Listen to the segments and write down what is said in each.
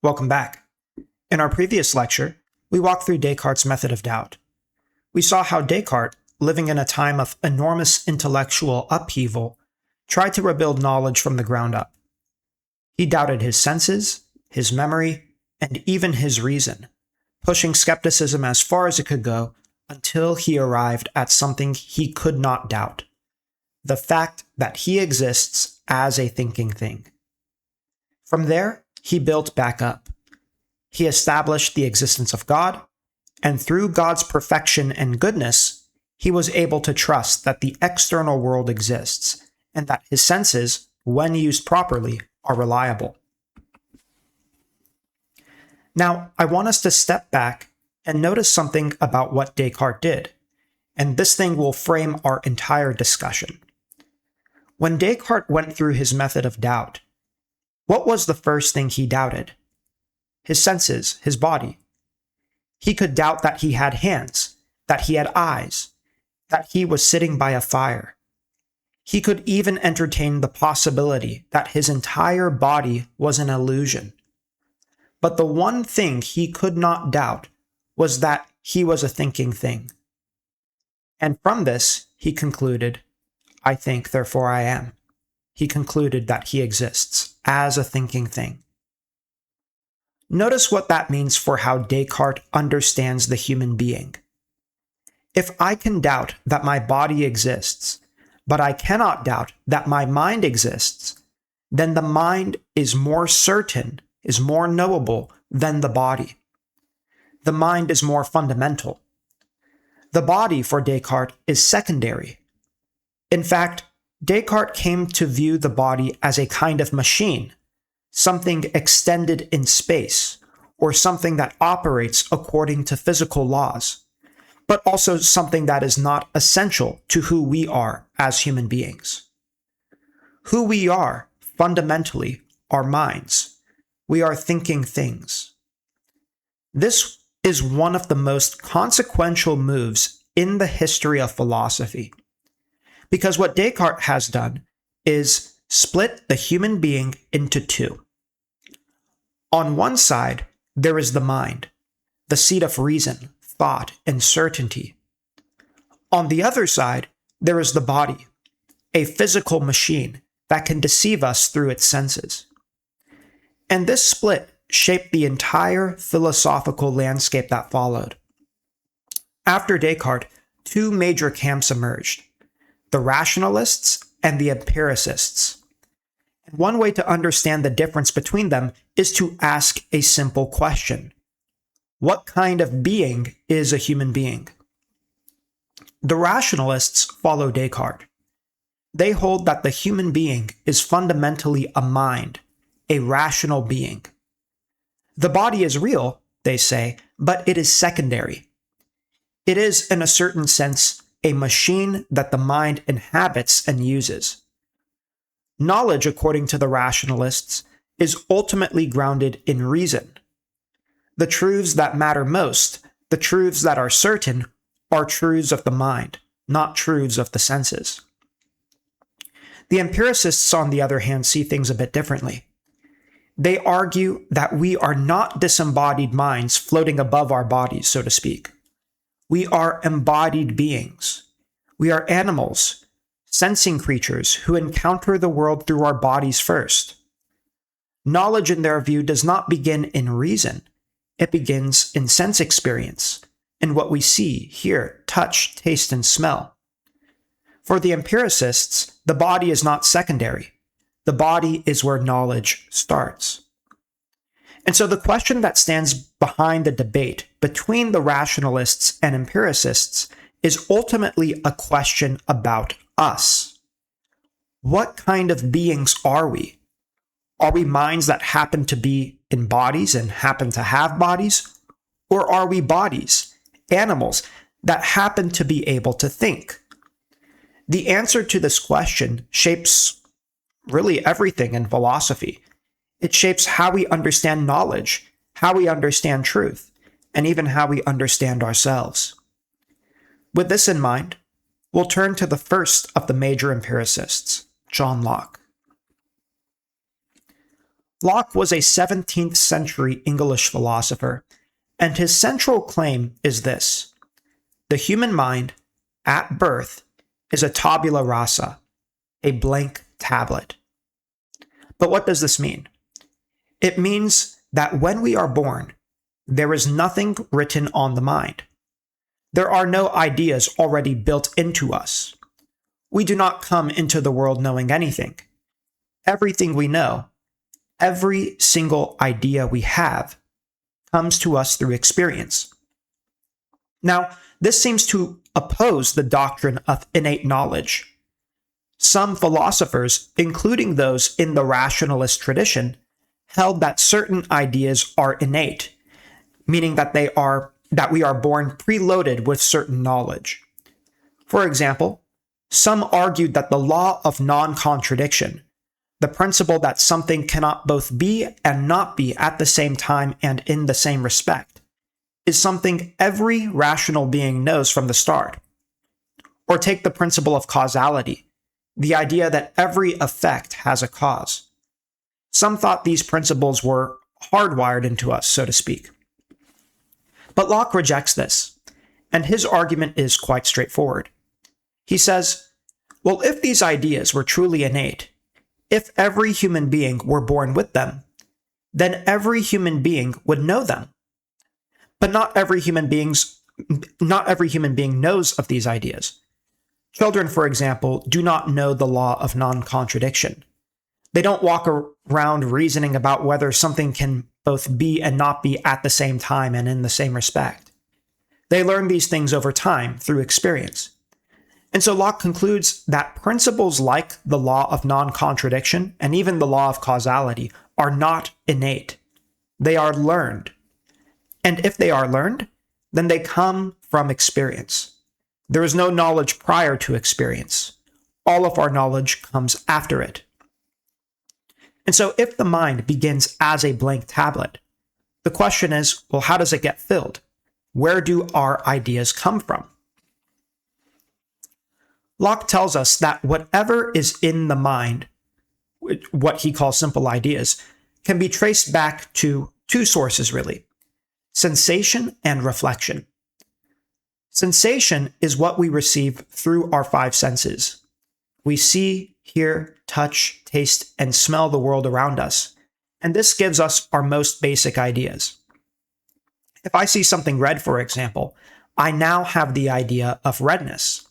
Welcome back. In our previous lecture, we walked through Descartes' method of doubt. We saw how Descartes, living in a time of enormous intellectual upheaval, tried to rebuild knowledge from the ground up. He doubted his senses, his memory, and even his reason, pushing skepticism as far as it could go until he arrived at something he could not doubt: the fact that he exists as a thinking thing. From there, he built back up. He established the existence of God, and through God's perfection and goodness, he was able to trust that the external world exists, and that his senses, when used properly, are reliable. Now, I want us to step back and notice something about what Descartes did, and this thing will frame our entire discussion. When Descartes went through his method of doubt, what was the first thing he doubted? His senses, his body. He could doubt that he had hands, that he had eyes, that he was sitting by a fire. He could even entertain the possibility that his entire body was an illusion. But the one thing he could not doubt was that he was a thinking thing. And from this, he concluded, "I think, therefore I am." He concluded that he exists as a thinking thing. Notice what that means for how Descartes understands the human being. If I can doubt that my body exists, but I cannot doubt that my mind exists, then the mind is more certain, is more knowable than the body. The mind is more fundamental. The body, for Descartes, is secondary. In fact, Descartes came to view the body as a kind of machine, something extended in space, or something that operates according to physical laws, but also something that is not essential to who we are as human beings. Who we are, fundamentally, are minds. We are thinking things. This is one of the most consequential moves in the history of philosophy, because what Descartes has done is split the human being into two. On one side, there is the mind, the seat of reason, thought, and certainty. On the other side, there is the body, a physical machine that can deceive us through its senses. And this split shaped the entire philosophical landscape that followed. After Descartes, two major camps emerged: the rationalists and the empiricists. And one way to understand the difference between them is to ask a simple question: what kind of being is a human being? The rationalists follow Descartes. They hold that the human being is fundamentally a mind, a rational being. The body is real, they say, but it is secondary. It is, in a certain sense, a machine that the mind inhabits and uses. Knowledge, according to the rationalists, is ultimately grounded in reason. The truths that matter most, the truths that are certain, are truths of the mind, not truths of the senses. The empiricists, on the other hand, see things a bit differently. They argue that we are not disembodied minds floating above our bodies, so to speak. We are embodied beings. We are animals, sensing creatures who encounter the world through our bodies first. Knowledge, in their view, does not begin in reason. It begins in sense experience, in what we see, hear, touch, taste, and smell. For the empiricists, the body is not secondary. The body is where knowledge starts. And so the question that stands behind the debate between the rationalists and empiricists is ultimately a question about us. What kind of beings are we? Are we minds that happen to be in bodies and happen to have bodies? Or are we bodies, animals, that happen to be able to think? The answer to this question shapes really everything in philosophy. It shapes how we understand knowledge, how we understand truth, and even how we understand ourselves. With this in mind, we'll turn to the first of the major empiricists, John Locke. Locke was a 17th century English philosopher, and his central claim is this: the human mind, at birth, is a tabula rasa, a blank tablet. But what does this mean? It means that when we are born, there is nothing written on the mind. There are no ideas already built into us. We do not come into the world knowing anything. Everything we know, every single idea we have, comes to us through experience. Now, this seems to oppose the doctrine of innate knowledge. Some philosophers, including those in the rationalist tradition, held that certain ideas are innate, meaning that we are born preloaded with certain knowledge. For example, some argued that the law of non-contradiction, the principle that something cannot both be and not be at the same time and in the same respect, is something every rational being knows from the start. Or take the principle of causality, the idea that every effect has a cause. Some thought these principles were hardwired into us, so to speak. But Locke rejects this, and his argument is quite straightforward. He says, well, if these ideas were truly innate, if every human being were born with them, then every human being would know them. But not every human being knows of these ideas. Children, for example, do not know the law of non-contradiction. They don't walk around reasoning about whether something can both be and not be at the same time and in the same respect. They learn these things over time through experience. And so Locke concludes that principles like the law of non-contradiction and even the law of causality are not innate. They are learned. And if they are learned, then they come from experience. There is no knowledge prior to experience. All of our knowledge comes after it. And so if the mind begins as a blank tablet, the question is, well, how does it get filled? Where do our ideas come from? Locke tells us that whatever is in the mind, what he calls simple ideas, can be traced back to two sources, really: sensation and reflection. Sensation is what we receive through our five senses. We see, hear, touch, taste, and smell the world around us, and this gives us our most basic ideas. If I see something red, for example, I now have the idea of redness.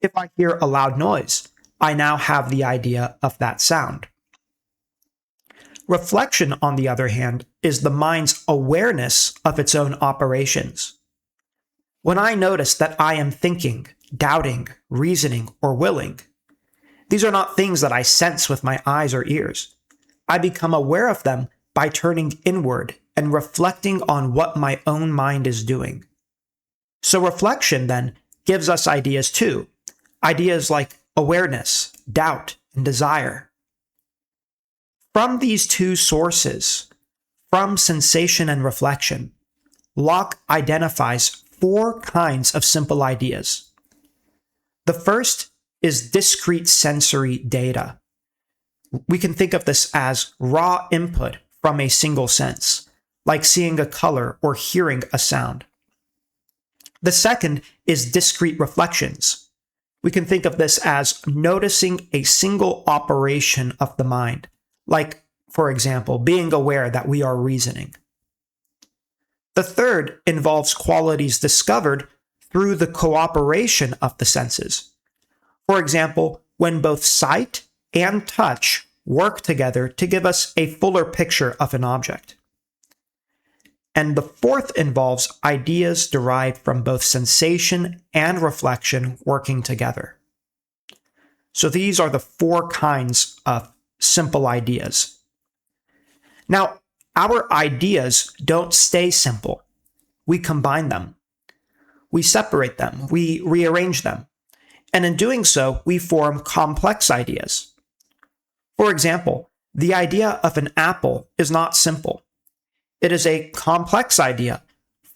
If I hear a loud noise, I now have the idea of that sound. Reflection, on the other hand, is the mind's awareness of its own operations. When I notice that I am thinking, doubting, reasoning, or willing, these are not things that I sense with my eyes or ears. I become aware of them by turning inward and reflecting on what my own mind is doing. So reflection, then, gives us ideas too. Ideas like awareness, doubt, and desire. From these two sources, from sensation and reflection, Locke identifies four kinds of simple ideas. The first is discrete sensory data. We can think of this as raw input from a single sense, like seeing a color or hearing a sound. The second is discrete reflections. We can think of this as noticing a single operation of the mind, like, for example, being aware that we are reasoning. The third involves qualities discovered through the cooperation of the senses. For example, when both sight and touch work together to give us a fuller picture of an object. And the fourth involves ideas derived from both sensation and reflection working together. So these are the four kinds of simple ideas. Now, our ideas don't stay simple. We combine them. We separate them. We rearrange them. And in doing so, we form complex ideas. For example, the idea of an apple is not simple. It is a complex idea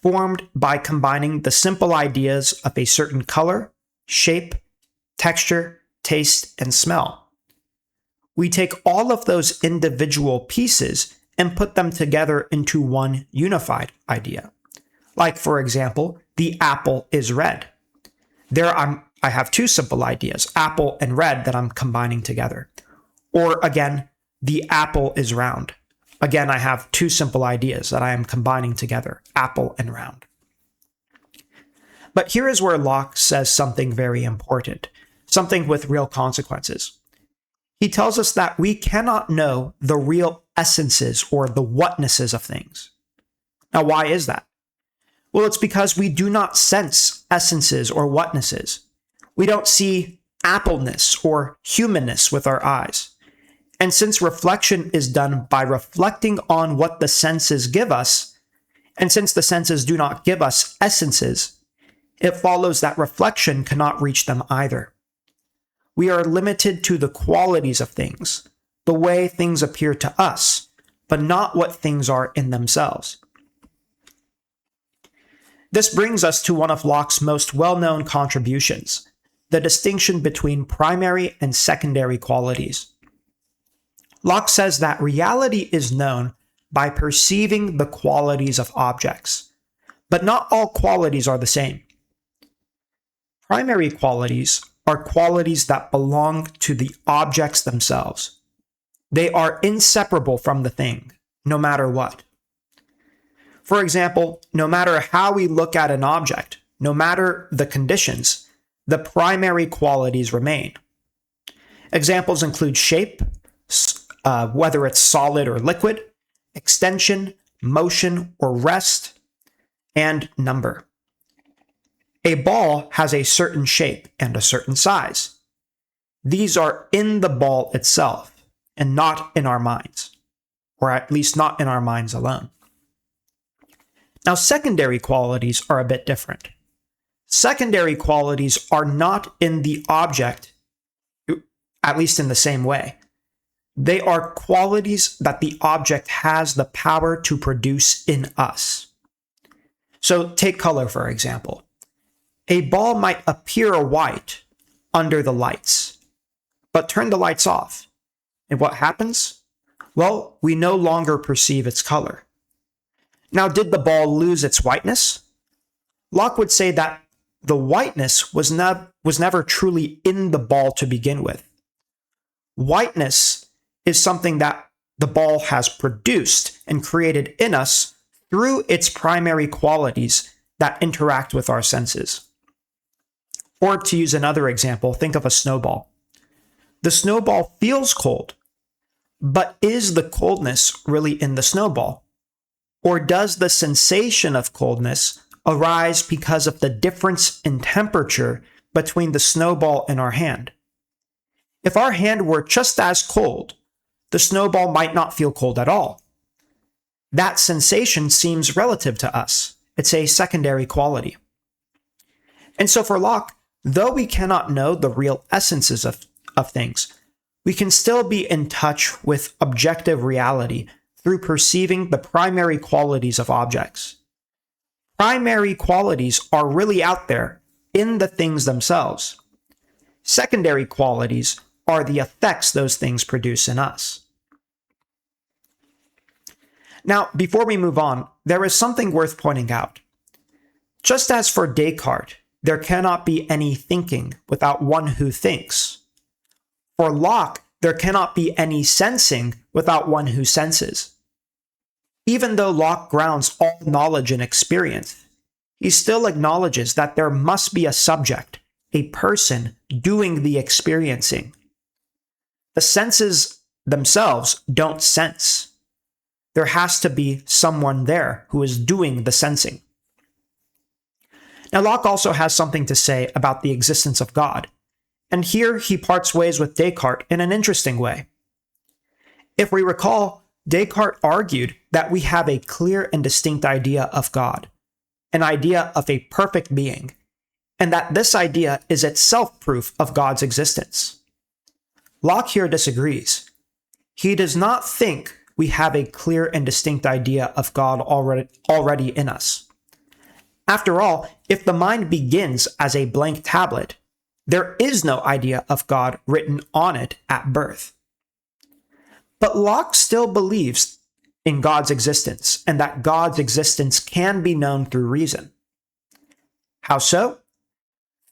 formed by combining the simple ideas of a certain color, shape, texture, taste, and smell. we take all of those individual pieces and put them together into one unified idea. Like, for example, the apple is red. I have two simple ideas, apple and red, that I'm combining together. Or again, the apple is round. Again, I have two simple ideas that I am combining together, apple and round. But here is where Locke says something very important, something with real consequences. He tells us that we cannot know the real essences or the whatnesses of things. Now, why is that? Well, it's because we do not sense essences or whatnesses. We don't see appleness or humanness with our eyes. And since reflection is done by reflecting on what the senses give us, and since the senses do not give us essences, it follows that reflection cannot reach them either. We are limited to the qualities of things, the way things appear to us, but not what things are in themselves. This brings us to one of Locke's most well-known contributions, the distinction between primary and secondary qualities. Locke says that reality is known by perceiving the qualities of objects, but not all qualities are the same. Primary qualities are qualities that belong to the objects themselves. They are inseparable from the thing, no matter what. For example, no matter how we look at an object, no matter the conditions, the primary qualities remain. Examples include shape, whether it's solid or liquid, extension, motion or rest, and number. A ball has a certain shape and a certain size. These are in the ball itself and not in our minds, or at least not in our minds alone. Now, secondary qualities are a bit different. Secondary qualities are not in the object, at least in the same way. They are qualities that the object has the power to produce in us. So take color, for example. A ball might appear white under the lights, but turn the lights off. And what happens? Well, we no longer perceive its color. Now, did the ball lose its whiteness? Locke would say that the whiteness was never truly in the ball to begin with. Whiteness is something that the ball has produced and created in us through its primary qualities that interact with our senses. Or to use another example, think of a snowball. The snowball feels cold, but is the coldness really in the snowball? Or does the sensation of coldness arise because of the difference in temperature between the snowball and our hand? If our hand were just as cold, the snowball might not feel cold at all. That sensation seems relative to us. It's a secondary quality. And so for Locke, though we cannot know the real essences of things, we can still be in touch with objective reality through perceiving the primary qualities of objects. Primary qualities are really out there in the things themselves. Secondary qualities are the effects those things produce in us. Now, before we move on, there is something worth pointing out. Just as for Descartes, there cannot be any thinking without one who thinks. For Locke, there cannot be any sensing without one who senses. Even though Locke grounds all knowledge in experience, he still acknowledges that there must be a subject, a person, doing the experiencing. The senses themselves don't sense. There has to be someone there who is doing the sensing. Now, Locke also has something to say about the existence of God, and here he parts ways with Descartes in an interesting way. If we recall, Descartes argued that we have a clear and distinct idea of God, an idea of a perfect being, and that this idea is itself proof of God's existence. Locke here disagrees. He does not think we have a clear and distinct idea of God already in us. After all, if the mind begins as a blank tablet, there is no idea of God written on it at birth. But Locke still believes in God's existence and that God's existence can be known through reason. How so?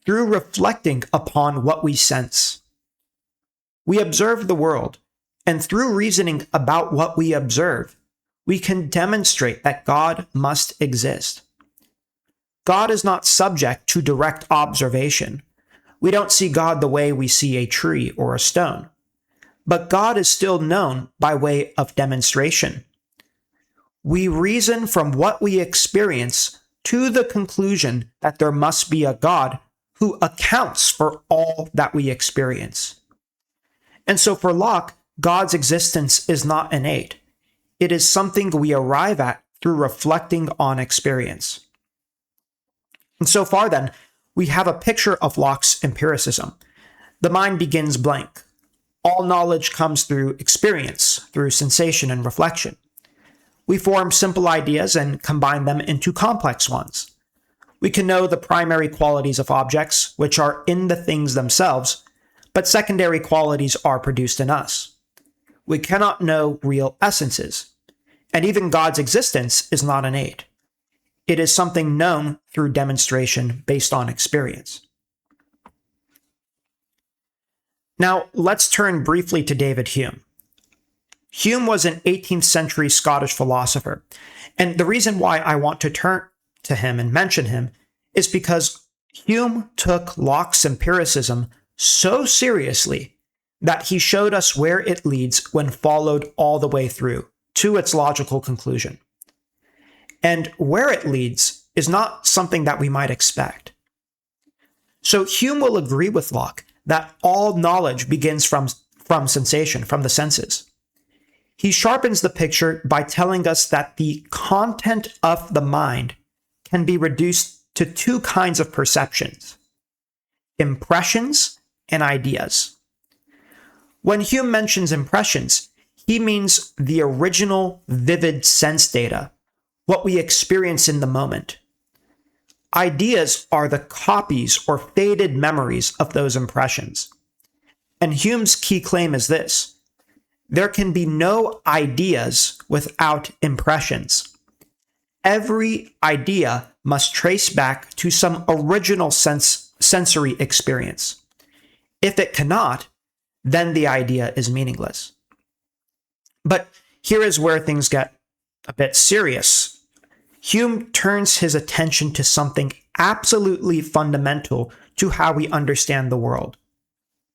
Through reflecting upon what we sense. We observe the world, and through reasoning about what we observe, we can demonstrate that God must exist. God is not subject to direct observation. We don't see God the way we see a tree or a stone. But God is still known by way of demonstration. We reason from what we experience to the conclusion that there must be a God who accounts for all that we experience. And so for Locke, God's existence is not innate. It is something we arrive at through reflecting on experience. And so far then, we have a picture of Locke's empiricism. The mind begins blank. All knowledge comes through experience, through sensation and reflection. We form simple ideas and combine them into complex ones. We can know the primary qualities of objects, which are in the things themselves, but secondary qualities are produced in us. We cannot know real essences, and even God's existence is not innate. It is something known through demonstration based on experience. Now, let's turn briefly to David Hume. Hume was an 18th century Scottish philosopher, and the reason why I want to turn to him and mention him is because Hume took Locke's empiricism so seriously that he showed us where it leads when followed all the way through to its logical conclusion. And where it leads is not something that we might expect. So Hume will agree with Locke that all knowledge begins from sensation, from the senses. He sharpens the picture by telling us that the content of the mind can be reduced to two kinds of perceptions: impressions and ideas. When Hume mentions impressions, he means the original vivid sense data, what we experience in the moment. Ideas are the copies or faded memories of those impressions. And Hume's key claim is this: there can be no ideas without impressions. Every idea must trace back to some original sensory experience. If it cannot, then the idea is meaningless. But here is where things get a bit serious. Hume turns his attention to something absolutely fundamental to how we understand the world: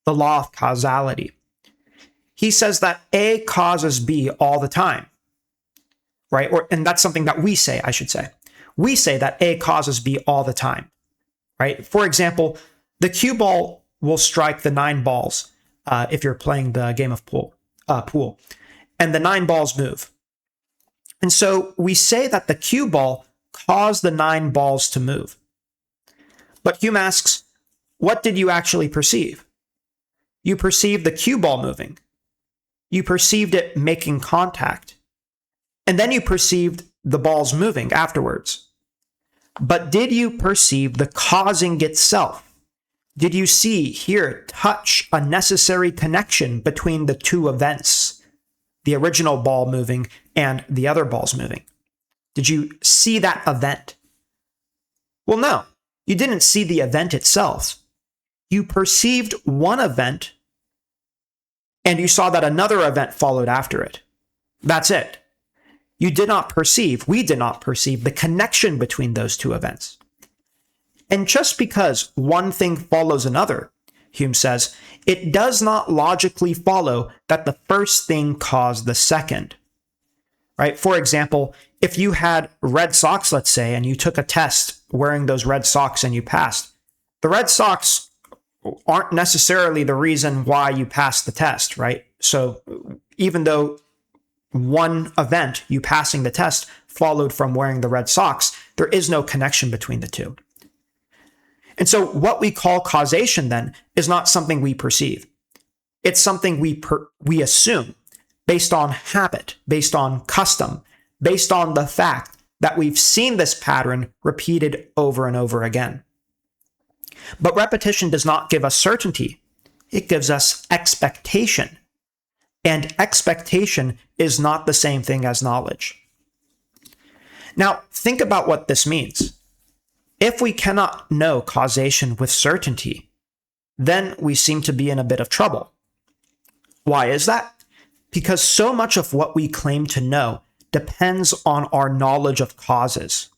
the law of causality. He says that A causes B all the time, right? And that's something that we say, I should say. We say that A causes B all the time, right? For example, the cue ball will strike the 9 balls if you're playing the game of pool, and the 9 balls move. And so we say that the cue ball caused the 9 balls to move. But Hume asks, what did you actually perceive? You perceived the cue ball moving. You perceived it making contact. And then you perceived the balls moving afterwards. But did you perceive the causing itself? Did you see, hear, touch a necessary connection between the two events, the original ball moving and the other balls moving? Did you see that event? Well, no, you didn't see the event itself. You perceived one event and you saw that another event followed after it. That's it. We did not perceive the connection between those two events. And just because one thing follows another, Hume says, it does not logically follow that the first thing caused the second. Right? For example, if you had red socks, let's say, and you took a test wearing those red socks and you passed, the red socks aren't necessarily the reason why you passed the test, right? So even though one event, you passing the test, followed from wearing the red socks, there is no connection between the two. And so what we call causation then is not something we perceive. It's something we assume based on habit, based on custom, based on the fact that we've seen this pattern repeated over and over again. But repetition does not give us certainty. It gives us expectation. and expectation is not the same thing as knowledge. Now, think about what this means. If we cannot know causation with certainty, then we seem to be in a bit of trouble. Why is that? Because so much of what we claim to know depends on our knowledge of causes.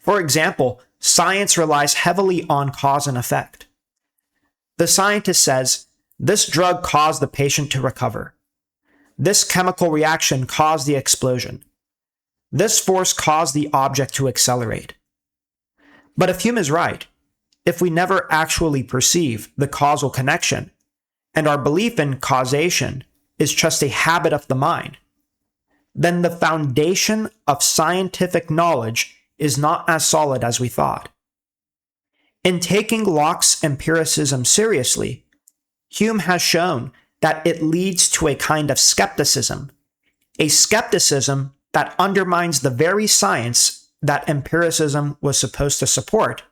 For example, science relies heavily on cause and effect. The scientist says, this drug caused the patient to recover. This chemical reaction caused the explosion. This force caused the object to accelerate. But if Hume is right, if we never actually perceive the causal connection, and our belief in causation is just a habit of the mind, then the foundation of scientific knowledge is not as solid as we thought. In taking Locke's empiricism seriously, Hume has shown that it leads to a kind of skepticism, a skepticism that undermines the very science that empiricism was supposed to support,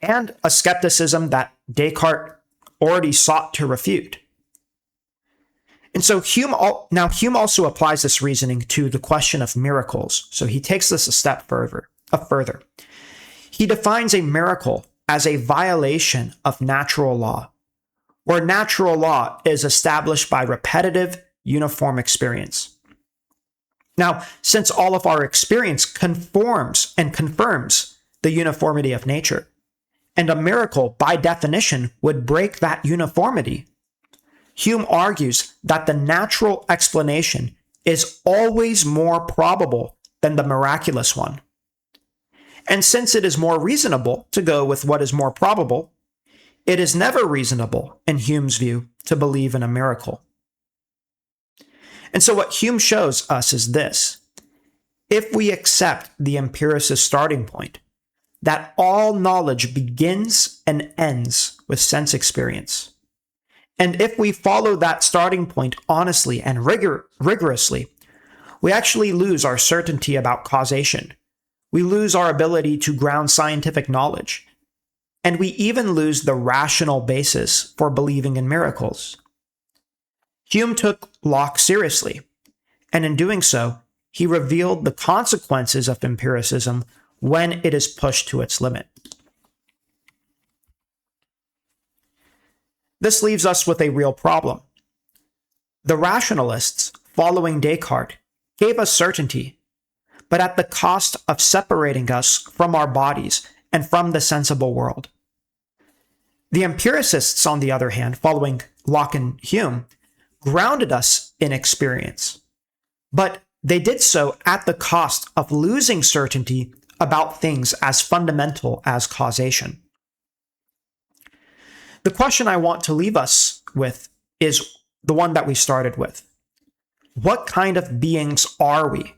and a skepticism that Descartes already sought to refute. And so Hume also applies this reasoning to the question of miracles. So he takes this a step further. He defines a miracle as a violation of natural law, where natural law is established by repetitive, uniform experience. Now, since all of our experience conforms and confirms the uniformity of nature, and a miracle, by definition, would break that uniformity, Hume argues that the natural explanation is always more probable than the miraculous one. And since it is more reasonable to go with what is more probable, it is never reasonable, in Hume's view, to believe in a miracle. And so what Hume shows us is this. If we accept the empiricist starting point, that all knowledge begins and ends with sense experience, and if we follow that starting point honestly and rigorously, we actually lose our certainty about causation. We lose our ability to ground scientific knowledge. And we even lose the rational basis for believing in miracles. Hume took Locke seriously, and in doing so, he revealed the consequences of empiricism when it is pushed to its limit. This leaves us with a real problem. The rationalists, following Descartes, gave us certainty, but at the cost of separating us from our bodies and from the sensible world. The empiricists, on the other hand, following Locke and Hume, grounded us in experience, but they did so at the cost of losing certainty about things as fundamental as causation. The question I want to leave us with is the one that we started with. What kind of beings are we?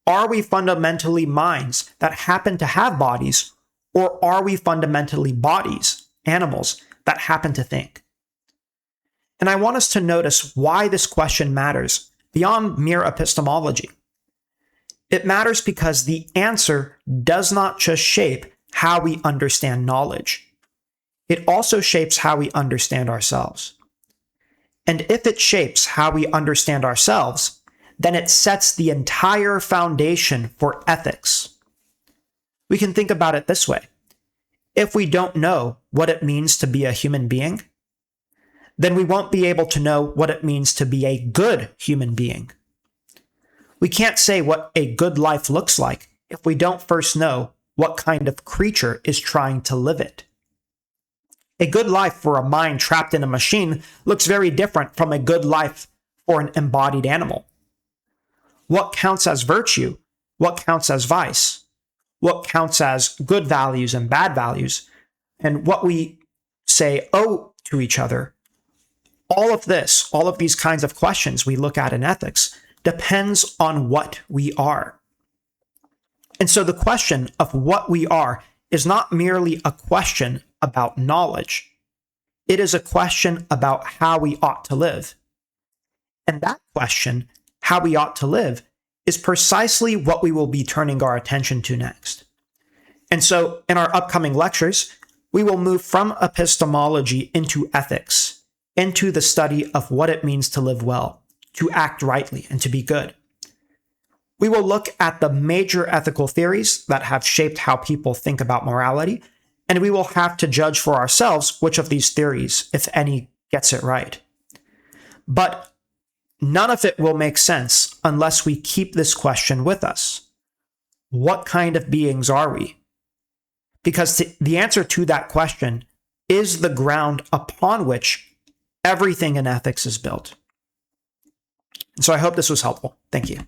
Are we fundamentally minds that happen to have bodies, or are we fundamentally bodies, animals, that happen to think? And I want us to notice why this question matters beyond mere epistemology. It matters because the answer does not just shape how we understand knowledge. It also shapes how we understand ourselves. And if it shapes how we understand ourselves, then it sets the entire foundation for ethics. We can think about it this way. If we don't know what it means to be a human being, then we won't be able to know what it means to be a good human being. We can't say what a good life looks like if we don't first know what kind of creature is trying to live it. A good life for a mind trapped in a machine looks very different from a good life for an embodied animal. What counts as virtue? What counts as vice? What counts as good values and bad values? And what we say owe to each other? All of these kinds of questions we look at in ethics depends on what we are. And so the question of what we are is not merely a question about knowledge. It is a question about how we ought to live. And that question, how we ought to live, is precisely what we will be turning our attention to next. And so in our upcoming lectures, we will move from epistemology into ethics, into the study of what it means to live well, to act rightly, and to be good. We will look at the major ethical theories that have shaped how people think about morality, and we will have to judge for ourselves which of these theories, if any, gets it right. But none of it will make sense unless we keep this question with us. What kind of beings are we? Because the answer to that question is the ground upon which everything in ethics is built. So I hope this was helpful. Thank you.